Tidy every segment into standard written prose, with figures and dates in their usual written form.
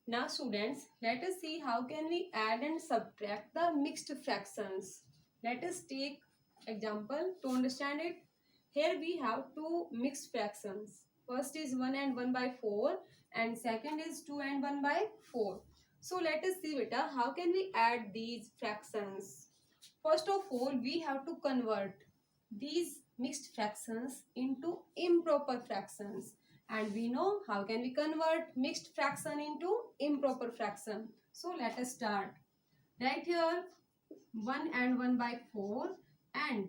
Now students, let us see how can we add and subtract the mixed fractions. Let us take example to understand it. Here we have two mixed fractions. First is 1 and 1 by 4 and second is 2 and 1 by 4. So let us see beta how can we add these fractions. First of all, we have to convert these mixed fractions into improper fractions. And we know how can we convert mixed fraction into improper fraction. So let us start. Right here 1 and 1 by 4, and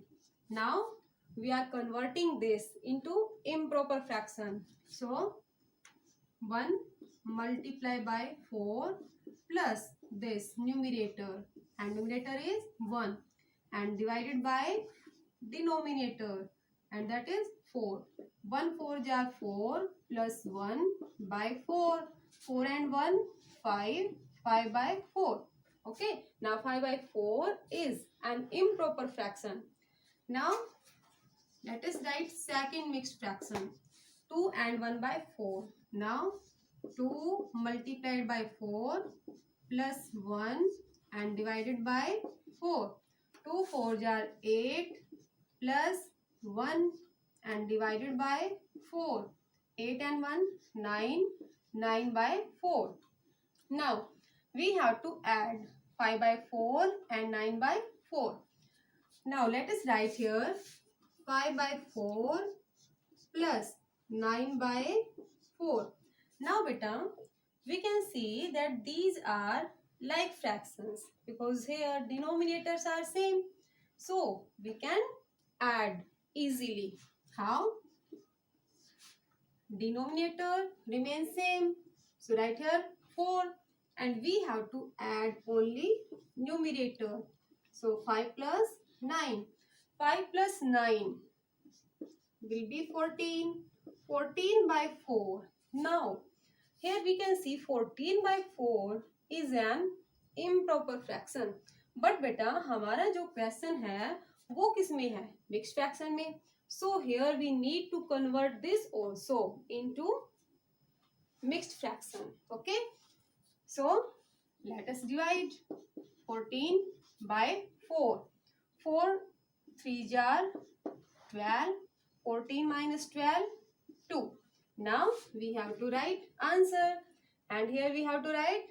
now we are converting this into improper fraction. So 1 multiplied by 4 plus this numerator, and numerator is 1, and divided by denominator, and that is 4. 1 4 jar 4 plus 1 by 4. 4 and 1 5. 5 by 4. Okay. Now 5 by 4 is an improper fraction. Now let us write second mixed fraction. 2 and 1 by 4. Now 2 multiplied by 4 plus 1 and divided by 4. 2 4 jar 8 plus 1 and divided by 4. 8 and 1 9. 9 by 4. Now we have to add 5 by 4 and 9 by 4. Now let us write here 5 by 4 plus 9 by 4. Now beta, we can see that these are like fractions because here denominators are same. So we can add easily. How? Denominator remains same. So write here 4, and we have to add only numerator. So 5 plus 9. 5 plus 9 will be 14. 14 by 4. Now here we can see 14 by 4 is an improper fraction. But बेटा हमारा जो question है वो किस में है? Mixed fraction में. So here we need to convert this also into mixed fraction. Okay. So let us divide 14 by 4. 4 3 jar 12. 14 minus 12 2. Now we have to write answer, and here we have to write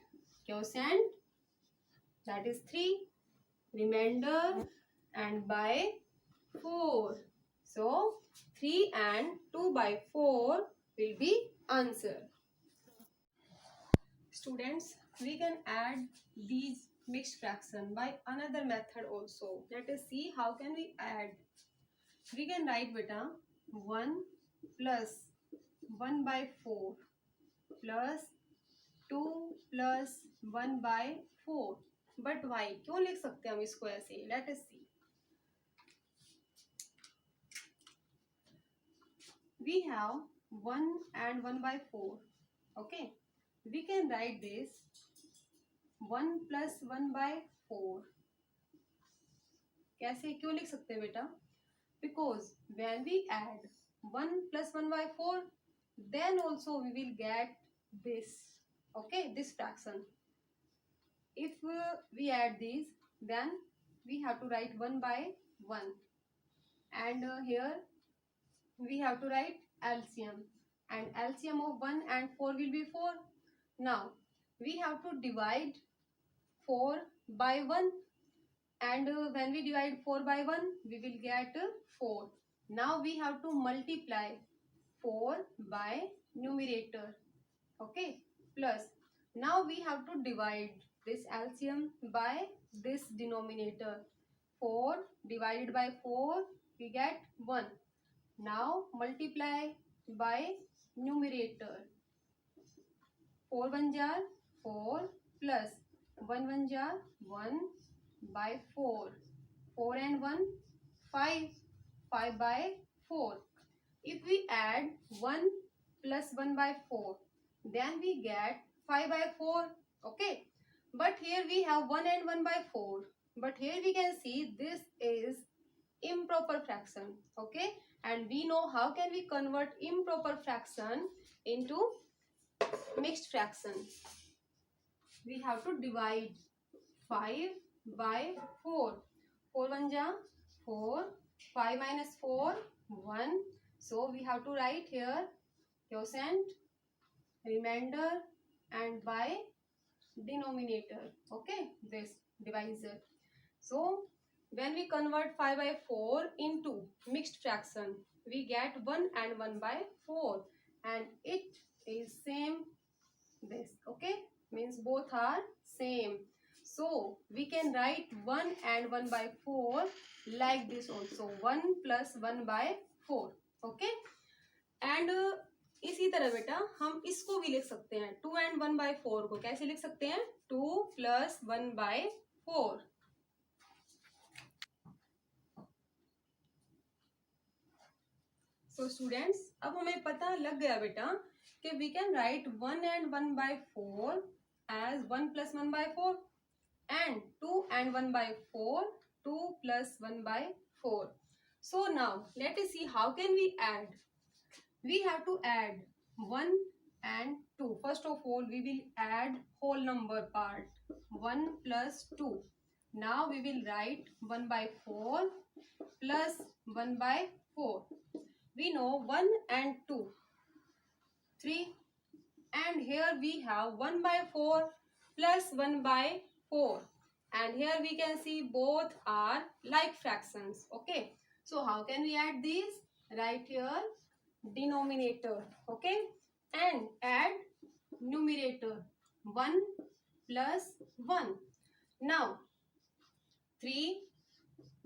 quotient, that is 3, remainder, and by 4. So 3 and 2 by 4 will be answer. Students, we can add these mixed fraction by another method also. Let us see how can we add. We can write beta 1 plus 1 by 4 plus 2 plus 1 by 4. But why? क्यों लिख सकते हैं हम इसको ऐसे? Let us see. We have 1 and 1 by 4. Okay. We can write this 1 plus 1 by 4. कैसे? क्यों लिख सकते हैं बेटा? Because when we add 1 plus 1 by 4, then also we will get this. Okay, this fraction. If we add these, then we have to write 1 by 1. And here we have to write LCM. And LCM of 1 and 4 will be 4. Now, we have to divide 4 by 1. And when we divide 4 by 1, we will get 4. Now we have to multiply 4 by numerator. Okay, plus now we have to divide this LCM by this denominator. 4 divided by 4, we get 1. Now multiply by numerator. 4 1 jar 4 plus 1 1 jar 1 by 4. 4 and 1 5. 5 by 4. If we add 1 plus 1 by 4, then we get 5 by 4. Okay. But here we have 1 and 1 by 4. But here we can see this is improper fraction. Okay. And we know how can we convert improper fraction into mixed fraction. we have to divide 5 by 4. 4 1 ja 4, 5 minus 4 1. So we have to write here quotient, remainder and by denominator. Okay, this divisor. So when we convert 5 by 4 into mixed fraction, we get 1 and 1 by 4 and it is same this. Okay, means both are same. So we can write 1 and 1 by 4 like this also, 1 plus 1 by 4. Okay, and इसी तरह बेटा हम इसको भी लिख सकते हैं, 2 and 1 by 4 को कैसे लिख सकते हैं, 2 plus 1 by 4. So students, अब हमें पता लग गया बेटा कि we can write 1 and 1 by 4 as 1 plus 1 by 4 and 2 and 1 by 4, 2 plus 1 by 4. So now let us see how can we add. We have to add 1 and 2. First of all, we will add whole number part, 1 plus 2. Now we will write 1 by 4 plus 1 by 4. We know 1 and 2, 3, and here we have 1 by 4 plus 1 by 4, and here we can see both are like fractions. Okay, so how can we add these? Write here denominator, okay, and add numerator, 1 plus 1. Now 3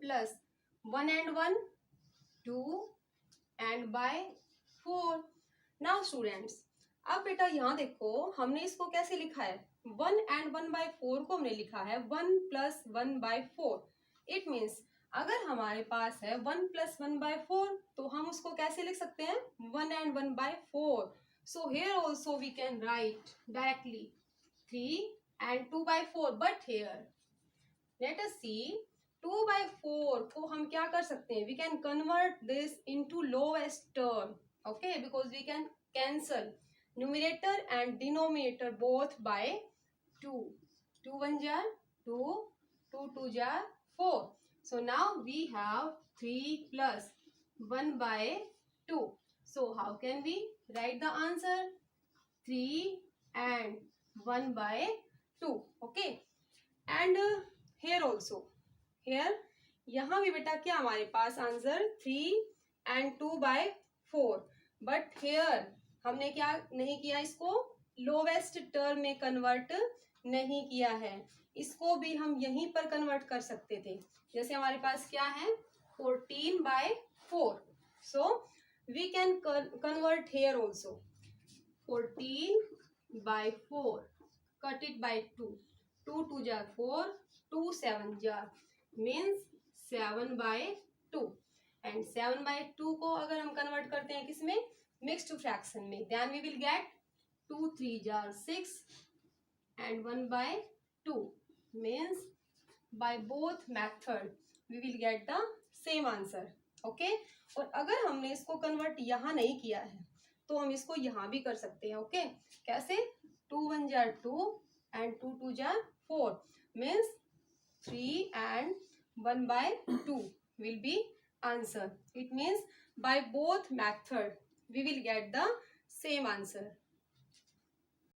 plus 1 and 1, 2 and by 4. Now students, अब बेटा यहाँ देखो हमने इसको कैसे लिखा है, 1 and 1 by 4 को हमने लिखा है 1 plus 1 by 4. It means अगर हमारे पास है 1 plus 1 by 4 तो हम उसको कैसे लिख सकते हैं, 1 and 1 by 4. So here also we can write directly 3 and 2 by 4. But here let us see 2 by 4 को हम क्या कर सकते हैं, we can convert this into lowest term. Okay, because we can cancel numerator and denominator both by 2. 2 1 jar 2, 2 2 jar 4. So now we have 3 plus 1 by 2. So how can we write the answer? 3 and 1 by 2. Okay, and here also, here यहाँ भी बेटा क्या हमारे पास answer 3 and 2 by 4. But here हमने क्या नहीं किया, इसको लोवेस्ट टर्म में कन्वर्ट नहीं किया है, इसको भी हम यहीं पर कन्वर्ट कर सकते थे. जैसे हमारे पास क्या है 14 by 4. So we can convert here also 14 by 4, cut it by 2, 2 2 jar 4, 2 7 jar means 7 by 2. And 7 by 2 को अगर हम कन्वर्ट करते हैं किसमें, मिक्स्ड फ्रैक्शन में, then we will get 2 3 jar 6 and 1 by 2 means by both method we will get the same answer. Okay, और अगर हमने इसको कन्वर्ट यहाँ नहीं किया है तो हम इसको यहाँ भी कर सकते हैं. ओके, कैसे, 2 1 jar 2 and 2 2 jar 4 means 3 and 1 by 2 will be answer. It means by both method we will get the same answer.